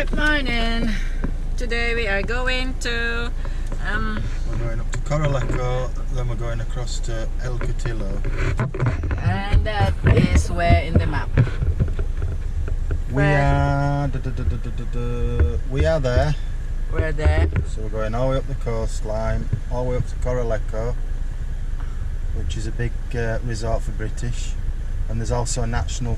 Good morning. Today we are going to we're going up to Correlejo, then we're going across to Catello. and that is where in the map. We are there. We're there. So we're going all the way up the coastline, all the way up to Correlejo, which is a big resort for British. And there's also a national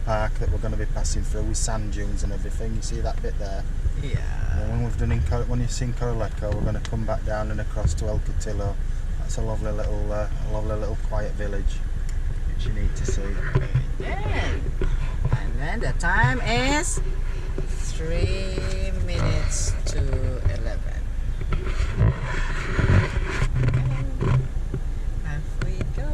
park that we're going to be passing through with sand dunes and everything. You see that bit there? Yeah. And when we've done when you've seen Correlejo, we're going to come back down and across to Catello. That's a lovely little quiet village which you need to see. And then the time is 3 minutes to 11. Off we go.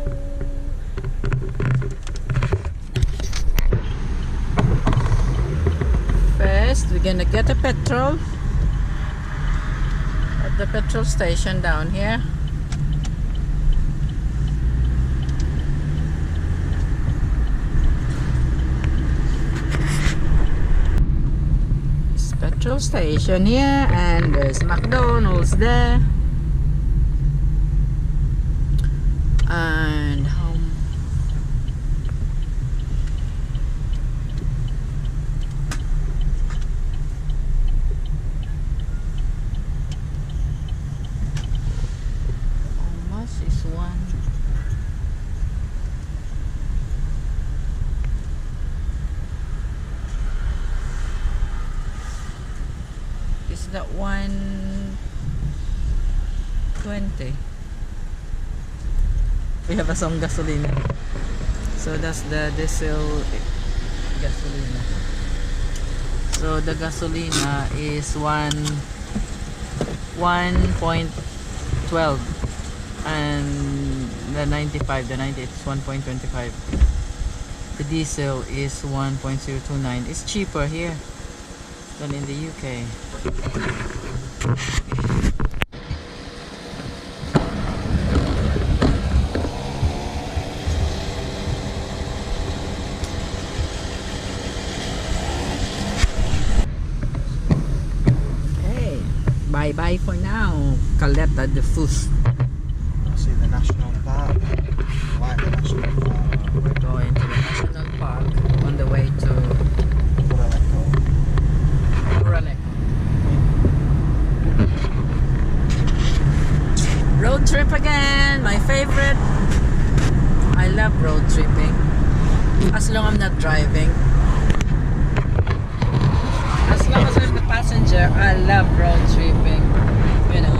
First, we're gonna get a petrol at the petrol station down here. It's petrol station here, and there's McDonald's there. And is that 120? We have some gasoline. So that's the diesel gasolina. So the gasolina is 1.12, and the 90 is 1.25. The diesel is 1.029. It's cheaper here than in the UK. Okay, bye bye for now. Caleta, defuste. See the national park. I like the national park. We're going to the national park on the way to Correlejo. Road trip again, my favorite. I love road tripping, as long as I'm not driving. As long as I'm the passenger, I love road tripping. You know,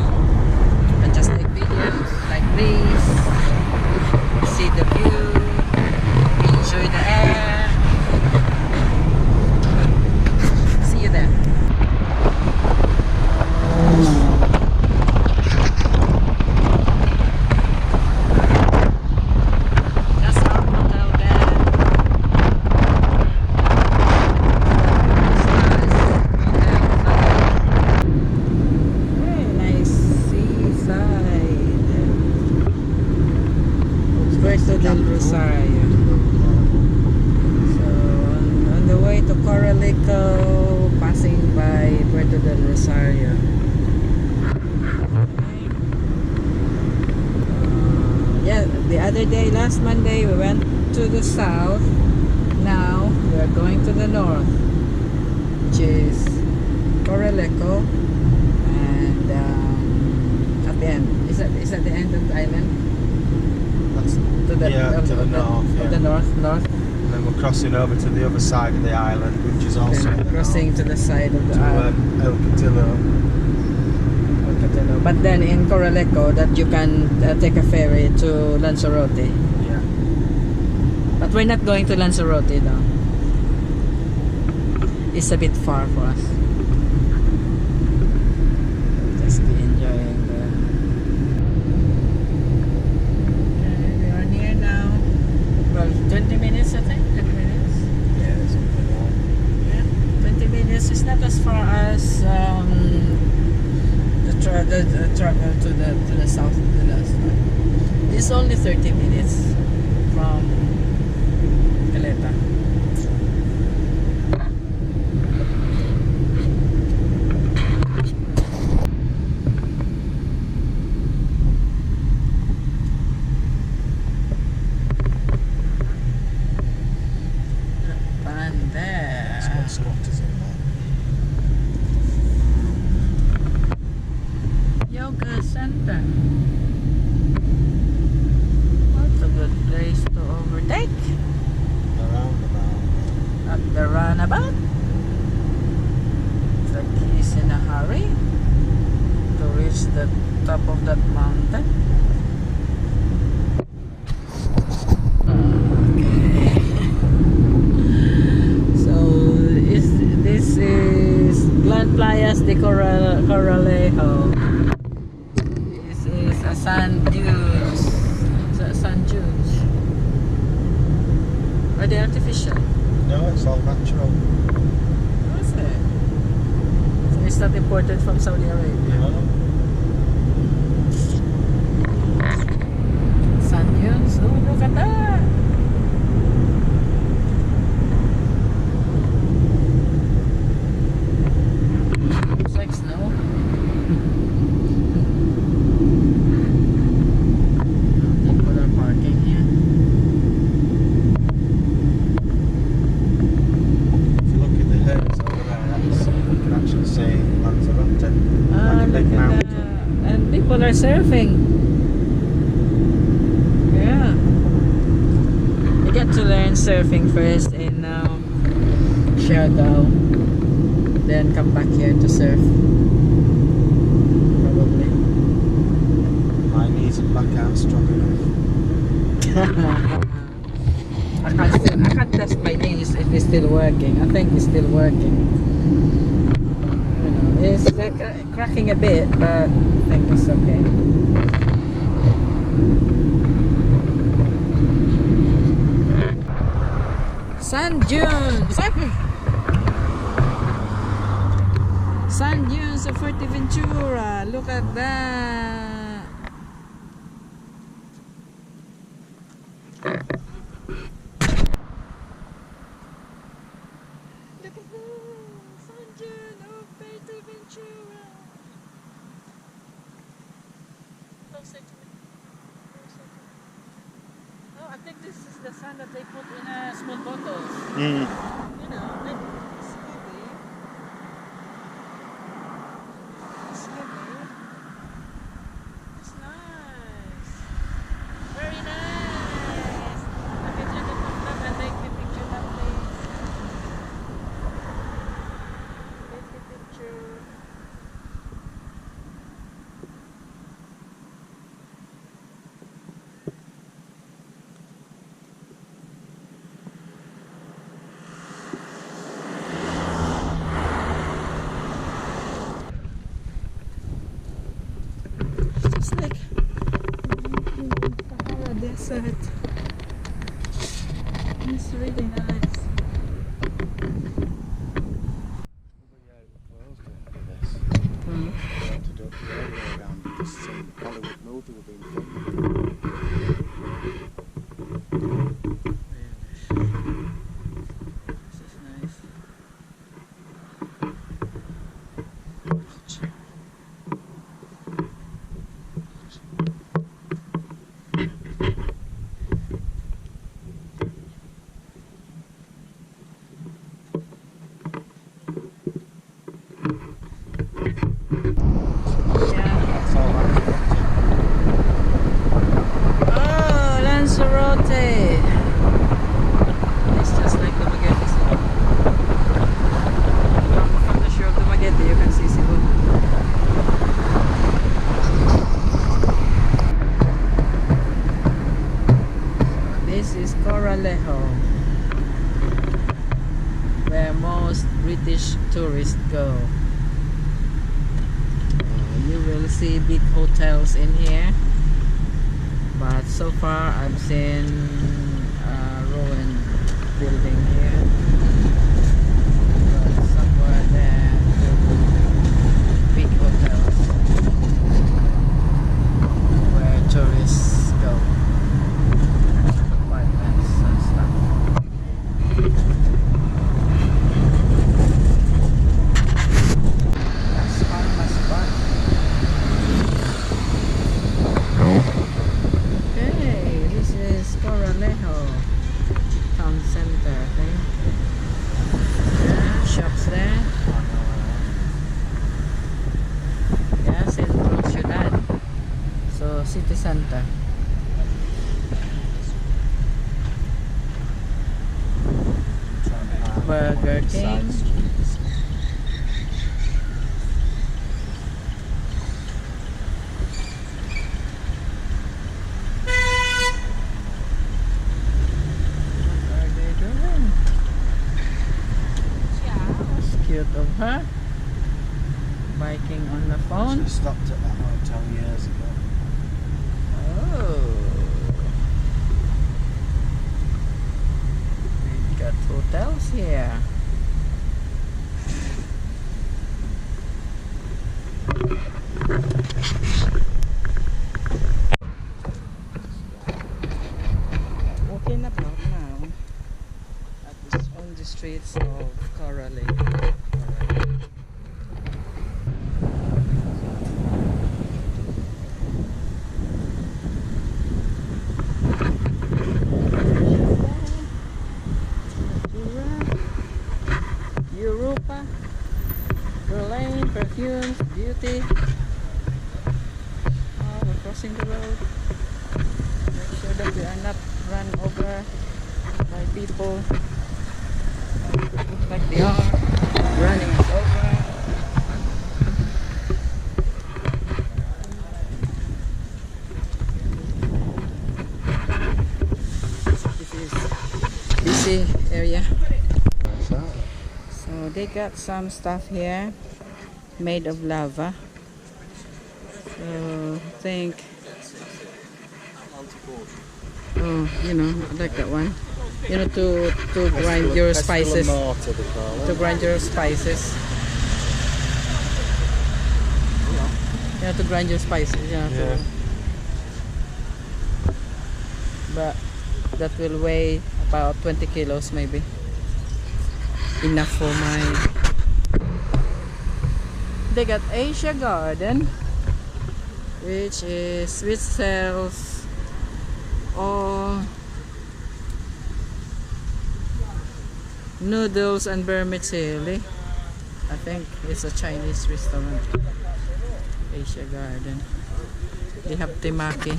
I just take videos like this, see the view, enjoy the air. See you there. That's our hotel there. Very nice seaside. Puerto del Rosario. So on the way to Correlejo, passing by Puerto del Rosario. Yeah, the other day, last Monday, we went to the south. Now we are going to the north, which is Correlejo, and at the end, is that the end of the island? That's, To the, to the north. of the north. And then we're crossing over to the other side of the island, which is also Then crossing to the side of the island. Catello. But then in Correlejo, that you can take a ferry to Lanzarote. Yeah. But we're not going to Lanzarote though. It's a bit far for us. Just be enjoying the... Okay, we are near now. Well, 20 minutes I think. 20 minutes. Yeah, it's something like Yeah, 20 minutes. It's not as far as the travel to the south of the last one. It's only 30 minutes from Caleta. Correlejo. This is a sand dunes. Sand dunes. Are they artificial? No, it's all natural. What's it? So it's not imported from Saudi Arabia. No. Sand dunes. Oh, look at that. Looks like snow. People are parking here. If you look at the hills over there, that's, you can actually see Lanzarote. Ah, Like a big look at mountain. that. And people are surfing. Yeah. You get to learn surfing first in Siargao. Then come back here to surf. Probably. My knees and back aren't strong enough. I can't test my knees if it's still working. I think it's still working. You know, it's cracking a bit, but I think it's okay. Sand dunes. Sand dunes of Fuerteventura. Look at that. Look at that. Sand dune of Fuerteventura. Closer to me. Closer to me. Oh, I think this is the sand that they put in small bottles. You know, like it's heavy. It's heavy. It's nice. Very nice. I can take a photo and take the picture now, please. Take the picture. It's like Sahara Desert. It's really nice. Hmm. To do it the other way around because some Hollywood movie will be filmed. This is nice. Yeah. That's all Oh, Lanzarote. It's just like the Magete Cebu. From the shore of the Magete, you can see Cebu. This is Corralejo, where most British tourists go. You will see big hotels in here, but so far I've seen a ruined building here. But somewhere there will be big hotels where tourists go. Apartments and stuff. That's fun, that's fun. Okay, this is Corralejo town center, I think. Yeah, shops there. Yeah, Centro Ciudad. So, city center. Burger King. Cute of her biking on the phone? I stopped at that hotel years ago. Oh. We got hotels here. Walking about now on the streets of Caleta. Europa, Berlin, perfumes, beauty. Oh, we're crossing the road. Make sure that we are not run over by people. Looks like they are running us over. This is busy area. So they got some stuff here made of lava. So I think, oh, you know, I like that one. You know, to grind your spices. To grind your spices. You know, to grind your spices. You know, Yeah. but that will weigh about 20 kilos maybe. Enough for my. They got Asia Garden, which sells all noodles and vermicelli. I think it's a Chinese restaurant. Asia Garden. They have temaki,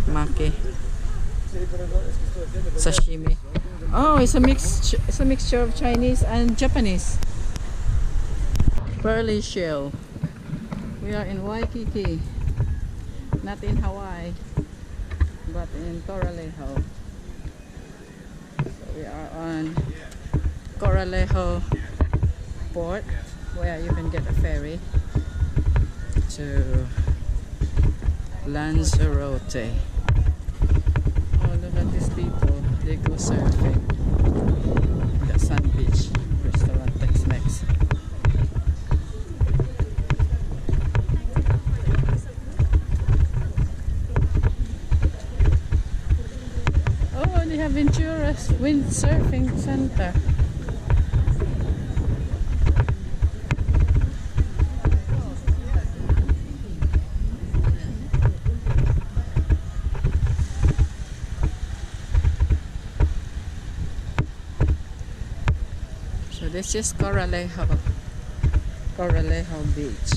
maki, sashimi. Oh, it's a mixture of Chinese and Japanese. Pearly shell. We are in Waikiki, not in Hawaii, but in Correlejo. So we are on Correlejo port, where you can get a ferry to Lanzarote. Oh, look at these people. They go surfing. The Sun Beach restaurant, Tex-Mex. Oh, they have Ventura's windsurfing center. So this is Correlejo Beach.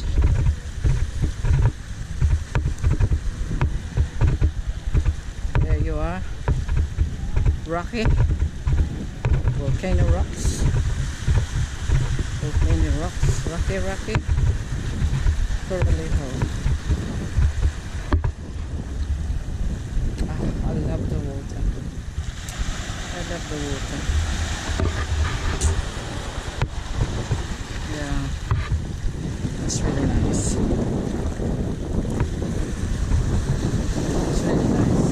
There you are. Rocky. Volcano rocks. Volcano rocks. Rocky. Correlejo. I love the water. I love the water. Yeah, that's really nice. It's really nice.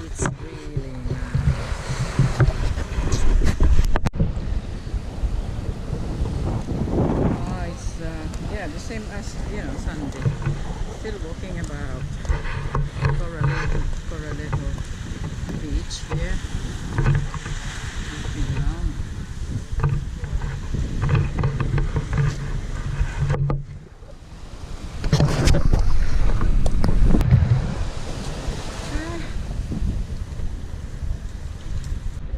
It's really nice. Oh, it's yeah, the same as, you know, Sunday. Still walking about Correlejo Beach here.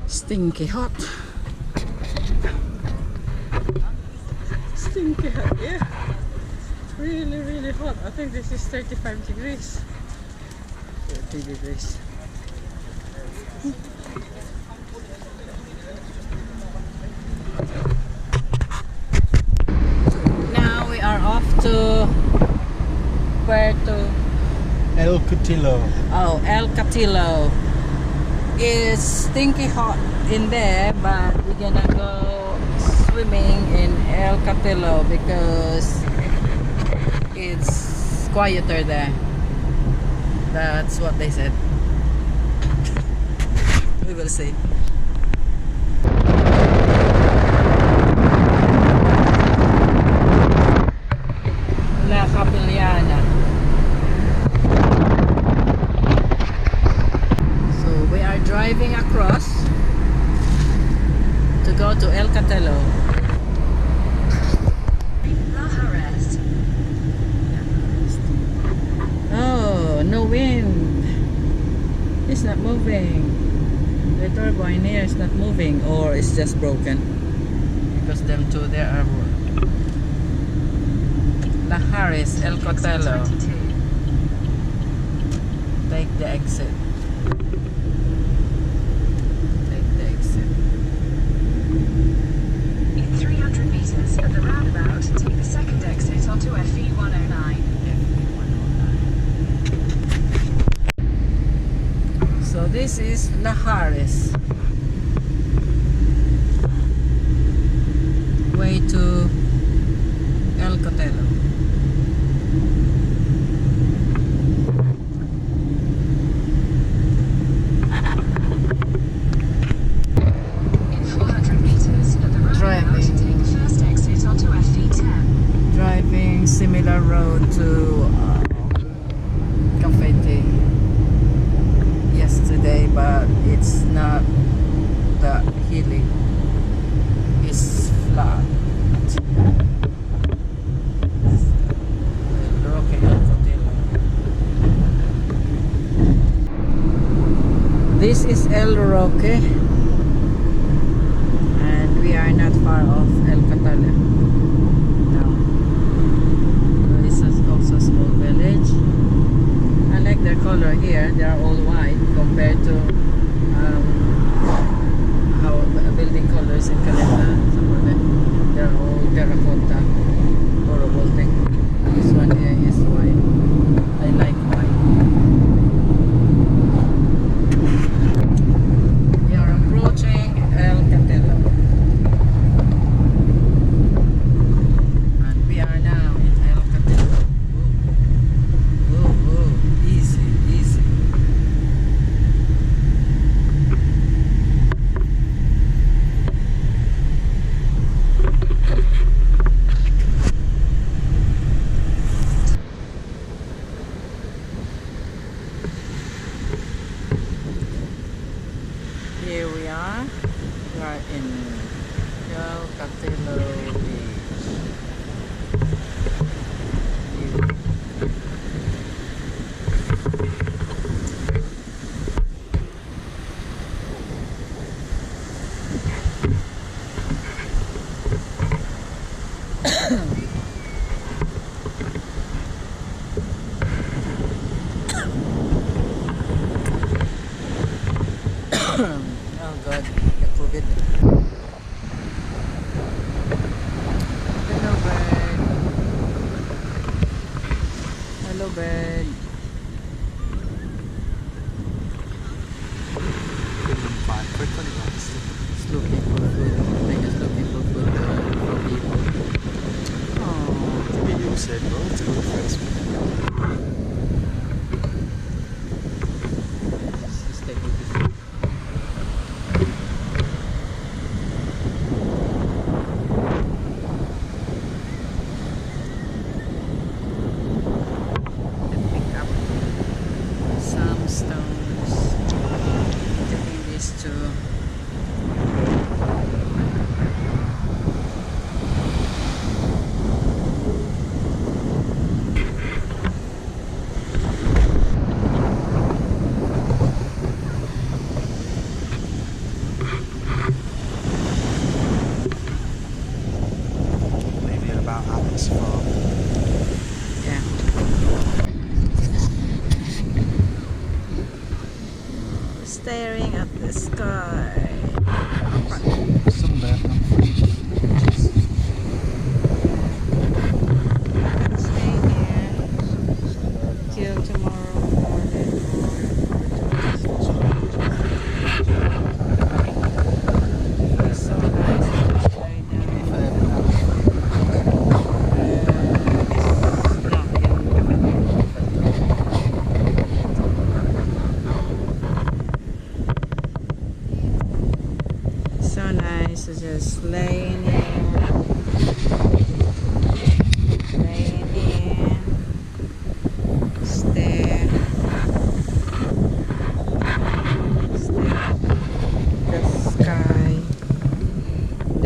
Stinky hot. Stinky hot, yeah. Really, really hot. I think this is 35 degrees. 30 degrees. Now we are off to El Catello. Oh, El Catello. It's stinky hot in there, but we're gonna go swimming in El Catello because it's quieter there. That's what they said. We will see. La Capillana. So we are driving across to go to El Catello. Oh, no wind. It's not moving. The turbine here is not moving, or it's just broken. Because them two there are La Harris, El Catello. Take the exit. Take the exit. In 300 meters at the roundabout, take the second exit onto FE 109. So this is La Harris. Way to El Catello. In 400 meters at the roundabout, take the first exit onto FE 10. Driving similar road to Cafete yesterday, but it's not that hilly. It's flat. This is El Roque, and we are not far off El Catello. Now, this is also a small village. I like their color here. They are all white compared to how building colors in Caleta. Some of them, they're all terracotta. Horrible thing. This one here is white. I like white. We are approaching El Catello, and we are now in El Catello. Whoa, whoa, easy, easy. Here we are. We are in El Catello Beach. Oh God, the COVID. Hello bird. Hello bird. Fine, quickly, guys. It's looking for food. I think it's looking for food for people. Oh, Maybe you said no to the first one. let's take a look. Pick up some stones. Taking this to Maybe about Alice Farm. yeah. Staring at the sky. Sunburn. Stay here till tomorrow morning. It's so nice right now.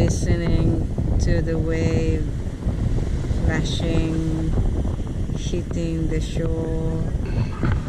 listening to the wave flashing, hitting the shore.